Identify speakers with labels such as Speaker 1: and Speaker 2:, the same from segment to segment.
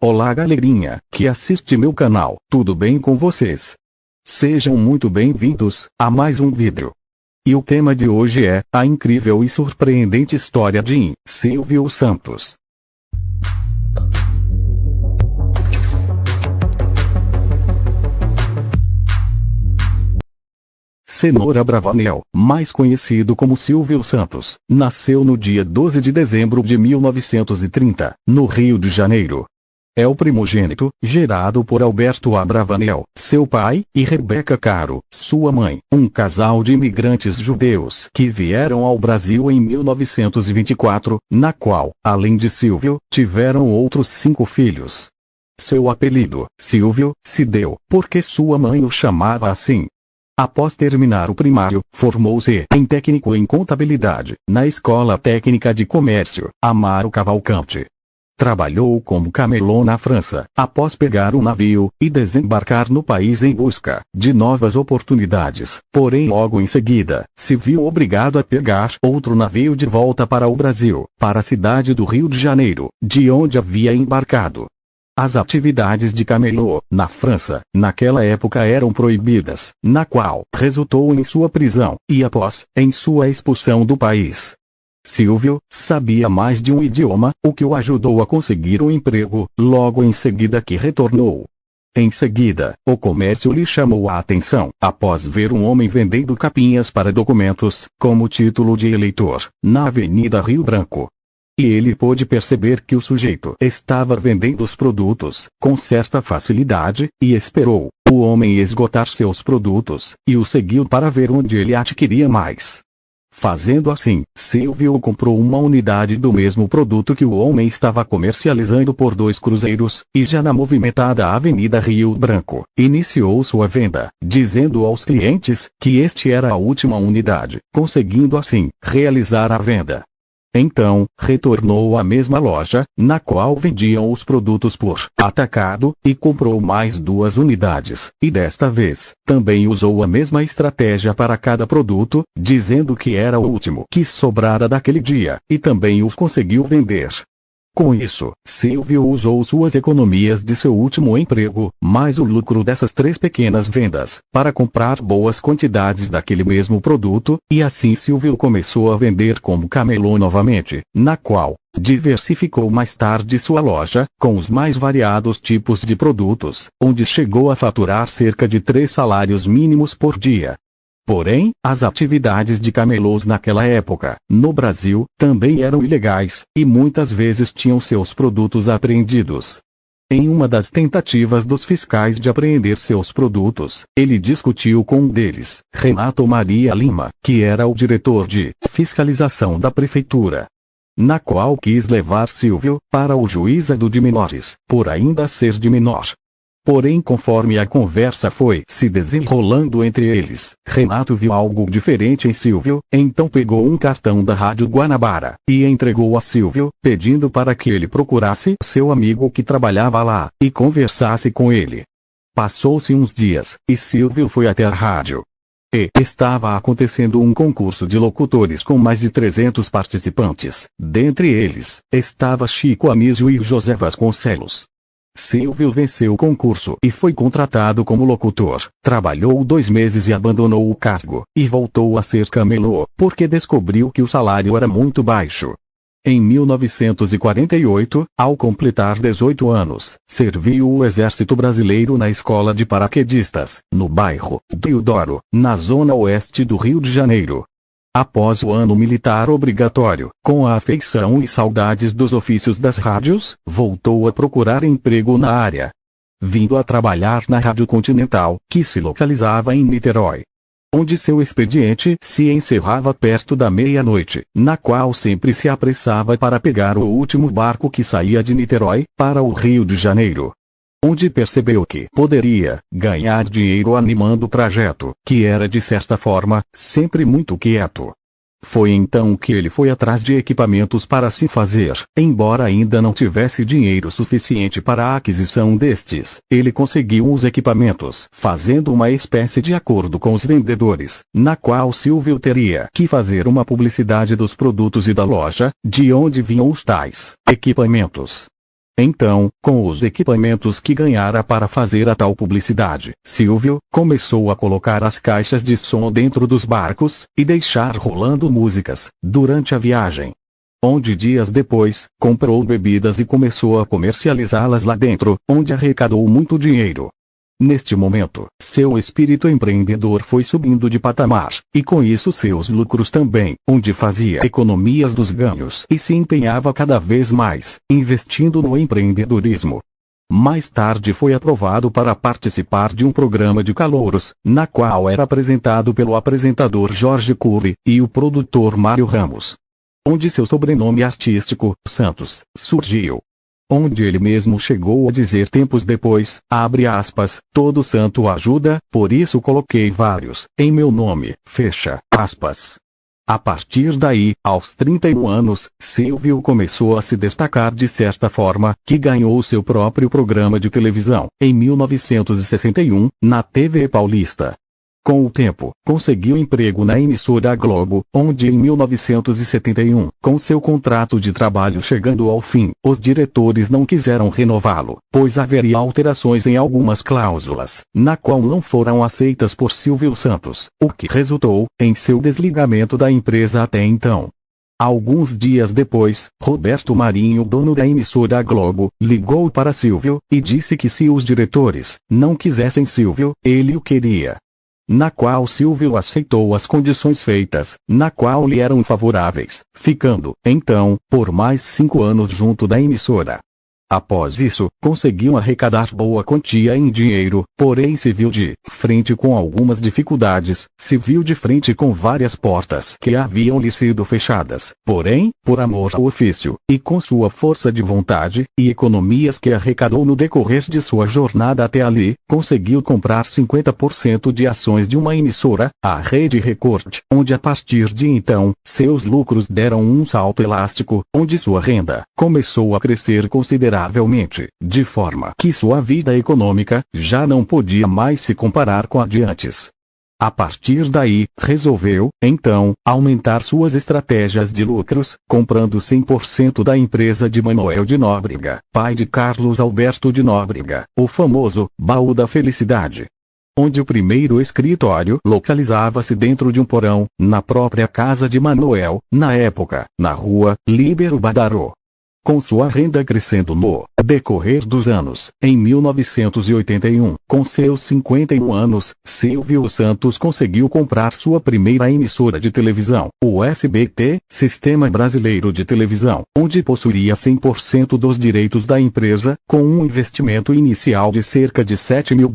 Speaker 1: Olá galerinha, que assiste meu canal, tudo bem com vocês? Sejam muito bem-vindos a mais um vídeo. E o tema de hoje é, a incrível e surpreendente história de Silvio Santos. Cenoura Bravanel, mais conhecido como Silvio Santos, nasceu no dia 12 de dezembro de 1930, no Rio de Janeiro. É o primogênito, gerado por Alberto Abravanel, seu pai, e Rebeca Caro, sua mãe, um casal de imigrantes judeus que vieram ao Brasil em 1924, na qual, além de Silvio, tiveram outros 5 filhos. Seu apelido, Silvio, se deu porque sua mãe o chamava assim. Após terminar o primário, formou-se em técnico em contabilidade, na Escola Técnica de Comércio, Amaro Cavalcante. Trabalhou como camelô na França, após pegar um navio e desembarcar no país em busca de novas oportunidades. Porém, logo em seguida, se viu obrigado a pegar outro navio de volta para o Brasil, para a cidade do Rio de Janeiro, de onde havia embarcado. As atividades de camelô, na França, naquela época eram proibidas, na qual resultou em sua prisão, e após, em sua expulsão do país. Silvio sabia mais de um idioma, o que o ajudou a conseguir um emprego, logo em seguida que retornou. Em seguida, o comércio lhe chamou a atenção, após ver um homem vendendo capinhas para documentos, como título de eleitor, na Avenida Rio Branco. E ele pôde perceber que o sujeito estava vendendo os produtos, com certa facilidade, e esperou o homem esgotar seus produtos, e o seguiu para ver onde ele adquiria mais. Fazendo assim, Silvio comprou uma unidade do mesmo produto que o homem estava comercializando por 2 cruzeiros, e já na movimentada Avenida Rio Branco, iniciou sua venda, dizendo aos clientes que este era a última unidade, conseguindo assim, realizar a venda. Então, retornou à mesma loja, na qual vendiam os produtos por atacado, e comprou mais 2 unidades, e desta vez, também usou a mesma estratégia para cada produto, dizendo que era o último que sobrara daquele dia, e também os conseguiu vender. Com isso, Silvio usou suas economias de seu último emprego, mais o lucro dessas 3 pequenas vendas, para comprar boas quantidades daquele mesmo produto, e assim Silvio começou a vender como camelô novamente, na qual diversificou mais tarde sua loja, com os mais variados tipos de produtos, onde chegou a faturar cerca de 3 salários mínimos por dia. Porém, as atividades de camelôs naquela época, no Brasil, também eram ilegais, e muitas vezes tinham seus produtos apreendidos. Em uma das tentativas dos fiscais de apreender seus produtos, ele discutiu com um deles, Renato Maria Lima, que era o diretor de fiscalização da prefeitura, na qual quis levar Silvio para o juizado de menores, por ainda ser de menor. Porém, conforme a conversa foi se desenrolando entre eles, Renato viu algo diferente em Silvio, então pegou um cartão da Rádio Guanabara, e entregou a Silvio, pedindo para que ele procurasse seu amigo que trabalhava lá, e conversasse com ele. Passou-se uns dias, e Silvio foi até a rádio. E estava acontecendo um concurso de locutores com mais de 300 participantes, dentre eles, estava Chico Anísio e José Vasconcelos. Silvio venceu o concurso e foi contratado como locutor. Trabalhou 2 meses e abandonou o cargo, e voltou a ser camelô, porque descobriu que o salário era muito baixo. Em 1948, ao completar 18 anos, serviu o Exército Brasileiro na Escola de Paraquedistas, no bairro Deodoro, na zona oeste do Rio de Janeiro. Após o ano militar obrigatório, com a afeição e saudades dos ofícios das rádios, voltou a procurar emprego na área. Vindo a trabalhar na Rádio Continental, que se localizava em Niterói, onde seu expediente se encerrava perto da meia-noite, na qual sempre se apressava para pegar o último barco que saía de Niterói, para o Rio de Janeiro, onde percebeu que poderia ganhar dinheiro animando o trajeto, que era de certa forma, sempre muito quieto. Foi então que ele foi atrás de equipamentos para se fazer, embora ainda não tivesse dinheiro suficiente para a aquisição destes, ele conseguiu os equipamentos, fazendo uma espécie de acordo com os vendedores, na qual Silvio teria que fazer uma publicidade dos produtos e da loja, de onde vinham os tais equipamentos. Então, com os equipamentos que ganhara para fazer a tal publicidade, Silvio começou a colocar as caixas de som dentro dos barcos e deixar rolando músicas durante a viagem. Onde dias depois, comprou bebidas e começou a comercializá-las lá dentro, onde arrecadou muito dinheiro. Neste momento, seu espírito empreendedor foi subindo de patamar, e com isso seus lucros também, onde fazia economias dos ganhos e se empenhava cada vez mais, investindo no empreendedorismo. Mais tarde foi aprovado para participar de um programa de calouros, na qual era apresentado pelo apresentador Jorge Cury e o produtor Mário Ramos. Onde seu sobrenome artístico, Santos, surgiu. Onde ele mesmo chegou a dizer tempos depois, abre aspas, todo santo ajuda, por isso coloquei vários, em meu nome, fecha aspas. A partir daí, aos 31 anos, Silvio começou a se destacar de certa forma, que ganhou seu próprio programa de televisão, em 1961, na TV Paulista. Com o tempo, conseguiu emprego na emissora Globo, onde em 1971, com seu contrato de trabalho chegando ao fim, os diretores não quiseram renová-lo, pois haveria alterações em algumas cláusulas, na qual não foram aceitas por Silvio Santos, o que resultou em seu desligamento da empresa até então. Alguns dias depois, Roberto Marinho, dono da emissora Globo, ligou para Silvio e disse que se os diretores não quisessem Silvio, ele o queria. Na qual Silvio aceitou as condições feitas, na qual lhe eram favoráveis, ficando, então, por mais 5 anos junto da emissora. Após isso, conseguiu arrecadar boa quantia em dinheiro, porém se viu de frente com algumas dificuldades, se viu de frente com várias portas que haviam lhe sido fechadas, porém, por amor ao ofício, e com sua força de vontade, e economias que arrecadou no decorrer de sua jornada até ali, conseguiu comprar 50% de ações de uma emissora, a Rede Record, onde a partir de então, seus lucros deram um salto elástico, onde sua renda começou a crescer consideravelmente, de forma que sua vida econômica já não podia mais se comparar com a de antes. A partir daí, resolveu, então, aumentar suas estratégias de lucros, comprando 100% da empresa de Manuel de Nóbrega, pai de Carlos Alberto de Nóbrega, o famoso Baú da Felicidade. Onde o primeiro escritório localizava-se dentro de um porão, na própria casa de Manuel, na época, na rua Líbero Badaró. Com sua renda crescendo no decorrer dos anos, em 1981, com seus 51 anos, Silvio Santos conseguiu comprar sua primeira emissora de televisão, o SBT, Sistema Brasileiro de Televisão, onde possuía 100% dos direitos da empresa, com um investimento inicial de cerca de $7 mil,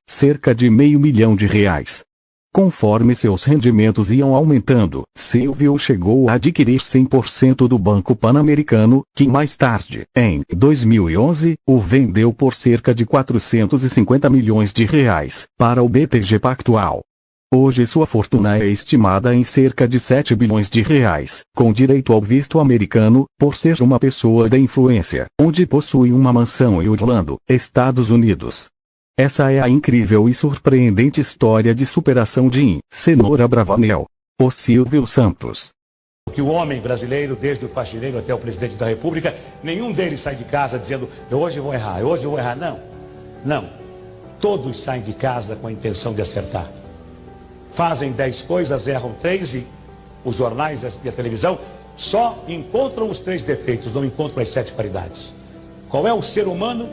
Speaker 1: cerca de R$500 mil. Conforme seus rendimentos iam aumentando, Silvio chegou a adquirir 100% do Banco Pan-Americano, que mais tarde, em 2011, o vendeu por cerca de R$450 milhões, para o BTG Pactual. Hoje sua fortuna é estimada em cerca de R$7 bilhões, com direito ao visto americano, por ser uma pessoa de influência, onde possui uma mansão em Orlando, Estados Unidos. Essa é a incrível e surpreendente história de superação de Cenoura Bravanel, o Silvio Santos.
Speaker 2: Que o homem brasileiro, desde o faxineiro até o presidente da República, nenhum deles sai de casa dizendo, hoje eu vou errar, hoje eu vou errar. Não, não. Todos saem de casa com a intenção de acertar. Fazem 10 coisas, erram 3 e os jornais e a televisão só encontram os 3 defeitos, não encontram as 7 qualidades. Qual é o ser humano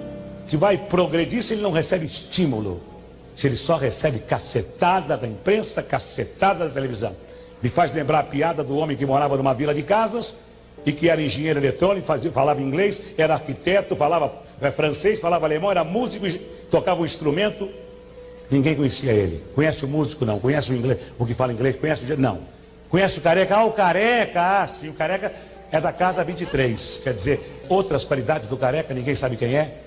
Speaker 2: que vai progredir se ele não recebe estímulo, se ele só recebe cacetada da imprensa, cacetada da televisão? Me faz lembrar a piada do homem que morava numa vila de casas e que era engenheiro eletrônico, falava inglês, era arquiteto, falava francês, falava alemão, era músico, tocava um instrumento. Ninguém conhecia ele. Conhece o músico? Não. Conhece o inglês? O que fala inglês? Conhece o... Não. Conhece o careca? Ah, o careca! Ah, sim, o careca é da casa 23. Quer dizer, outras qualidades do careca, ninguém sabe quem é.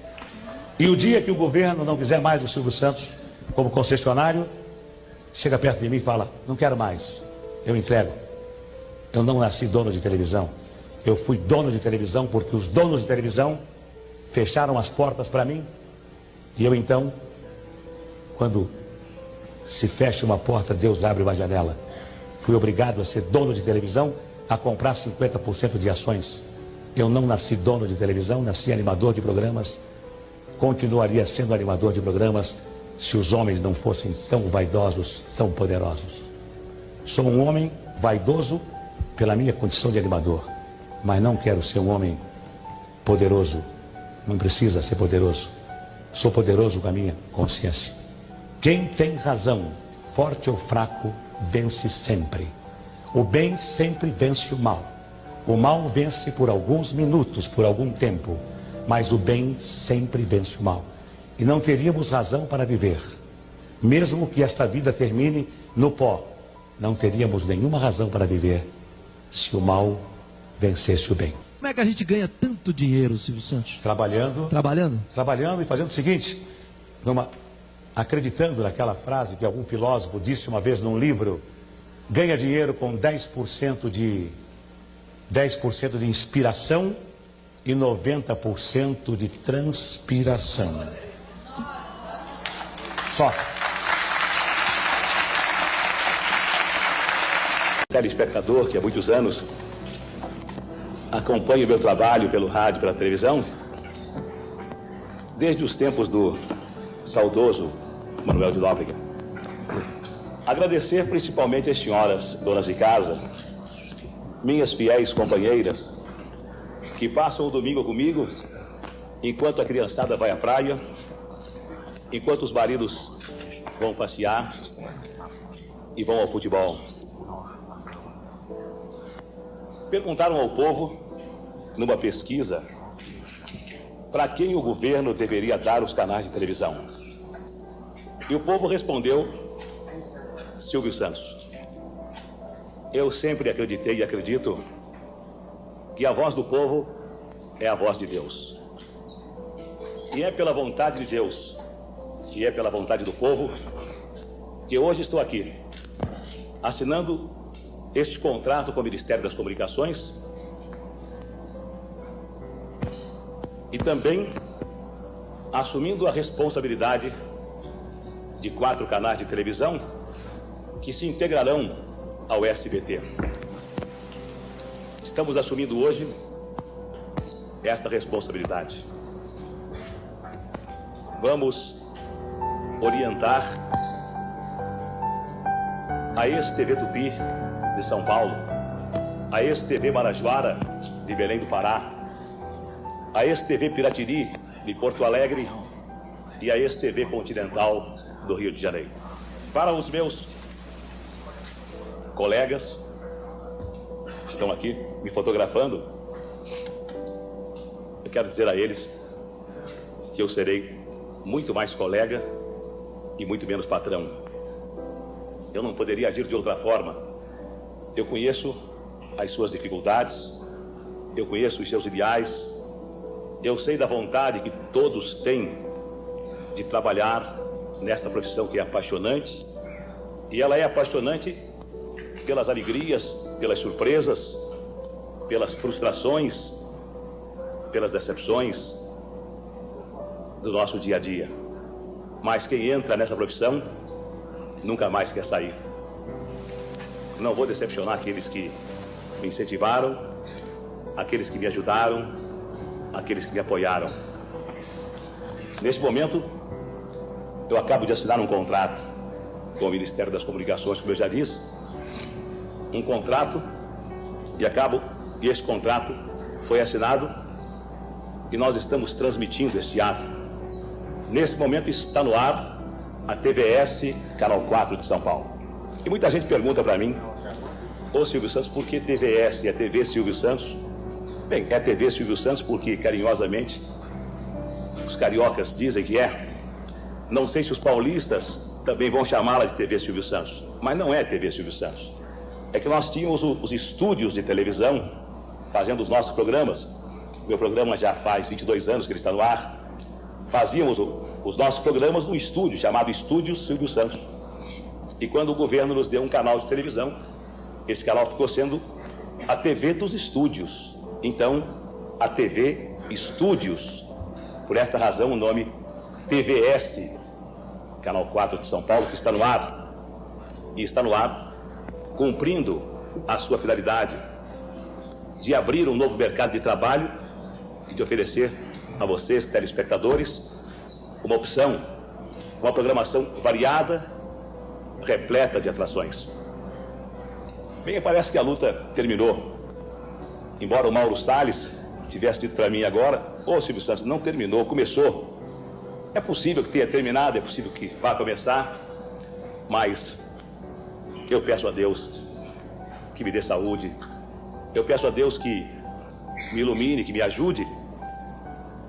Speaker 2: E o dia que o governo não quiser mais o Silvio Santos como concessionário, chega perto de mim e fala, não quero mais, eu entrego. Eu não nasci dono de televisão, eu fui dono de televisão porque os donos de televisão fecharam as portas para mim. E eu então, quando se fecha uma porta, Deus abre uma janela. Fui obrigado a ser dono de televisão, a comprar 50% de ações Eu não nasci dono de televisão, nasci animador de programas. Continuaria sendo animador de programas se os homens não fossem tão vaidosos, tão poderosos. Sou um homem vaidoso pela minha condição de animador, mas não quero ser um homem poderoso. Não precisa ser poderoso. Sou poderoso com a minha consciência. Quem tem razão, forte ou fraco, vence sempre. O bem sempre vence o mal. O mal vence por alguns minutos, por algum tempo, mas o bem sempre vence o mal. E não teríamos razão para viver. Mesmo que esta vida termine no pó, não teríamos nenhuma razão para viver se o mal vencesse o bem.
Speaker 3: Como é que a gente ganha tanto dinheiro, Silvio Santos?
Speaker 2: Trabalhando.
Speaker 3: Trabalhando?
Speaker 2: Trabalhando e fazendo o seguinte, acreditando naquela frase que algum filósofo disse uma vez num livro: ganha dinheiro com 10% de inspiração e 90% de transpiração. Só. Telespectador que há muitos anos acompanha o meu trabalho pelo rádio, pela televisão, desde os tempos do saudoso Manuel de Nóbrega. Agradecer principalmente às senhoras donas de casa, minhas fiéis companheiras, que passam o domingo comigo, enquanto a criançada vai à praia, enquanto os maridos vão passear e vão ao futebol. Perguntaram ao povo, numa pesquisa, para quem o governo deveria dar os canais de televisão. E o povo respondeu: Silvio Santos. Eu sempre acreditei e acredito que a voz do povo é a voz de Deus. E é pela vontade de Deus, que é pela vontade do povo, que hoje estou aqui, assinando este contrato com o Ministério das Comunicações e também assumindo a responsabilidade de 4 canais de televisão que se integrarão ao SBT. Estamos assumindo hoje esta responsabilidade. Vamos orientar a ex-TV Tupi de São Paulo, a ex-TV Marajoara de Belém do Pará, a ex-TV Piratiri de Porto Alegre e a ex-TV Continental do Rio de Janeiro. Para os meus colegas que estão aqui me fotografando, eu quero dizer a eles que eu serei muito mais colega e muito menos patrão. Eu não poderia agir de outra forma. Eu conheço as suas dificuldades, eu conheço os seus ideais, eu sei da vontade que todos têm de trabalhar nesta profissão que é apaixonante, e ela é apaixonante pelas alegrias, pelas surpresas, pelas frustrações, pelas decepções do nosso dia a dia. Mas quem entra nessa profissão nunca mais quer sair. Não vou decepcionar aqueles que me incentivaram, aqueles que me ajudaram, aqueles que me apoiaram. Neste momento, eu acabo de assinar um contrato com o Ministério das Comunicações, como eu já disse, um contrato, e esse contrato foi assinado e nós estamos transmitindo este ato. Nesse momento está no ar a TVS Canal 4 de São Paulo. E muita gente pergunta para mim: ô Silvio Santos, por que TVS? É TV Silvio Santos? Bem, é TV Silvio Santos porque, carinhosamente, os cariocas dizem que é. Não sei se os paulistas também vão chamá-la de TV Silvio Santos, mas não é TV Silvio Santos. É que nós tínhamos os estúdios de televisão fazendo os nossos programas. Meu programa já faz 22 anos que ele está no ar. Fazíamos os nossos programas num estúdio chamado Estúdio Silvio Santos. E quando o governo nos deu um canal de televisão, esse canal ficou sendo a TV dos estúdios. Então, a TV Estúdios. Por esta razão, o nome TVS, Canal 4 de São Paulo, que está no ar. E está no ar cumprindo a sua finalidade
Speaker 4: de abrir um novo mercado de trabalho e de oferecer a vocês, telespectadores, uma opção, uma programação variada, repleta de atrações. Bem, parece que a luta terminou. Embora o Mauro Salles tivesse dito para mim agora: ô Silvio Santos, não terminou, começou. É possível que tenha terminado, é possível que vá começar, mas eu peço a Deus que me dê saúde, eu peço a Deus que me ilumine, que me ajude,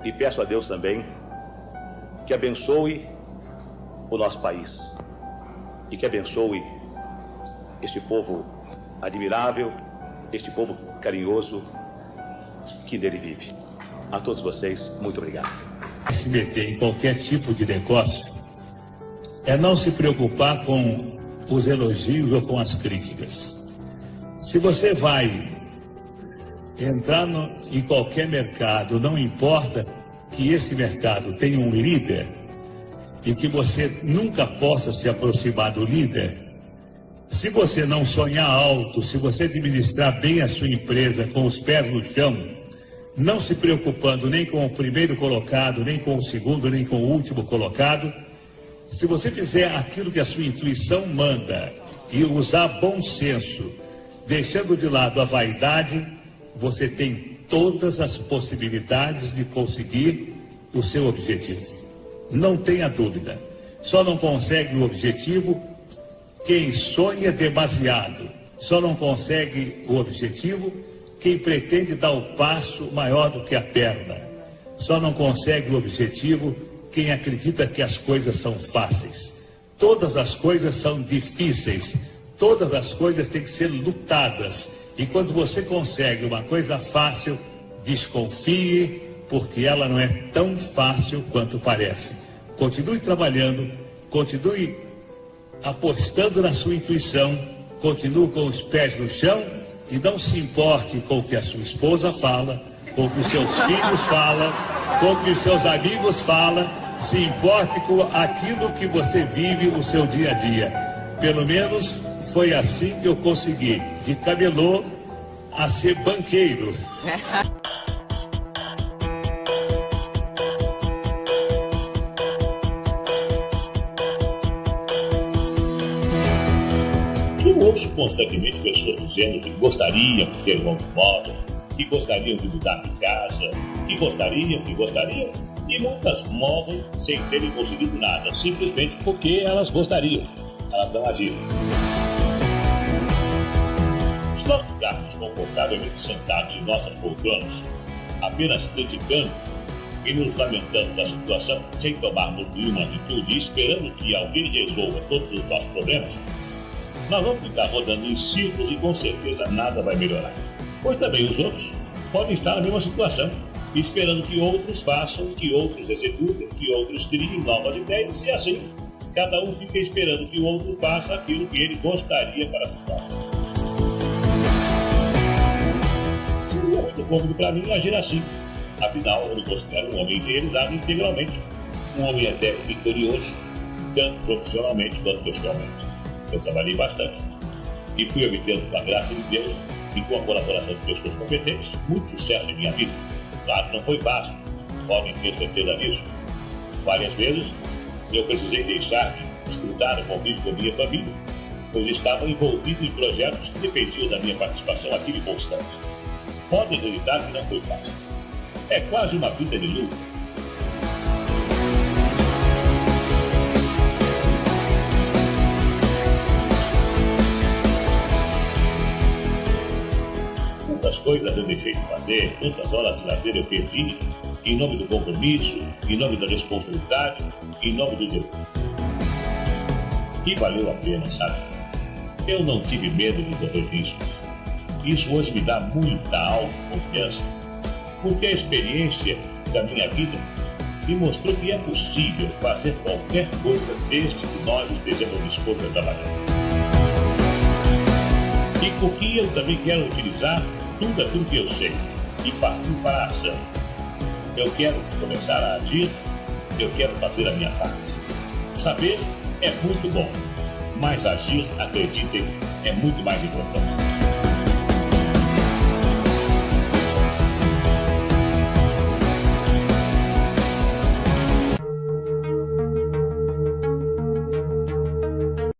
Speaker 4: e peço a Deus também que abençoe o nosso país e que abençoe este povo admirável, este povo carinhoso que nele vive. A todos vocês, muito obrigado.
Speaker 5: Se meter em qualquer tipo de negócio é não se preocupar com os elogios ou com as críticas. Se você vai entrar em qualquer mercado, não importa que esse mercado tenha um líder e que você nunca possa se aproximar do líder, se você não sonhar alto, se você administrar bem a sua empresa com os pés no chão, não se preocupando nem com o primeiro colocado, nem com o segundo, nem com o último colocado, se você fizer aquilo que a sua intuição manda e usar bom senso, deixando de lado a vaidade, você tem todas as possibilidades de conseguir o seu objetivo. Não tenha dúvida. Só não consegue o objetivo quem sonha demasiado. Só não consegue o objetivo quem pretende dar o passo maior do que a perna. Só não consegue o objetivo quem acredita que as coisas são fáceis. Todas as coisas são difíceis. Todas as coisas têm que ser lutadas. E quando você consegue uma coisa fácil, desconfie, porque ela não é tão fácil quanto parece. Continue trabalhando, continue apostando na sua intuição, continue com os pés no chão e não se importe com o que a sua esposa fala, com o que os seus filhos falam, com o que os seus amigos falam. Se importe com aquilo que você vive o seu dia a dia. Pelo menos foi assim que eu consegui, de camelô a ser banqueiro.
Speaker 6: Eu ouço constantemente pessoas dizendo que gostariam de ter um automóvel, que gostariam de mudar de casa, que gostariam, e muitas morrem sem terem conseguido nada, simplesmente porque elas gostariam, elas não agiram. Se nós ficarmos confortavelmente sentados em nossas poltronas, apenas criticando e nos lamentando da situação, sem tomarmos nenhuma atitude e esperando que alguém resolva todos os nossos problemas, nós vamos ficar rodando em círculos e com certeza nada vai melhorar. Pois também os outros podem estar na mesma situação, esperando que outros façam, que outros executem, que outros criem novas ideias e assim, cada um fica esperando que o outro faça aquilo que ele gostaria para si próprio. Seria muito cômodo para mim agir assim. Afinal, eu me considero um homem realizado integralmente, um homem até vitorioso, tanto profissionalmente quanto pessoalmente. Eu trabalhei bastante e fui obtendo, com a graça de Deus e com a colaboração de pessoas competentes, muito sucesso em minha vida. Claro que não foi fácil, podem ter certeza disso. Várias vezes eu precisei deixar de desfrutar o convívio com a minha família, pois estava envolvido em projetos que dependiam da minha participação ativa e constante. Podem acreditar que não foi fácil. É quase uma vida de luta. Quantas coisas eu deixei de fazer, quantas horas de lazer eu perdi, em nome do compromisso, em nome da responsabilidade, em nome do dever. E valeu a pena, sabe? Eu não tive medo de correr riscos. Isso hoje me dá muita autoconfiança, porque a experiência da minha vida me mostrou que é possível fazer qualquer coisa desde que nós estejamos dispostos a trabalhar. E porque eu também quero utilizar tudo aquilo que eu sei e partir para a ação. Eu quero começar a agir, eu quero fazer a minha parte. Saber é muito bom, mas agir, acreditem, é muito mais importante.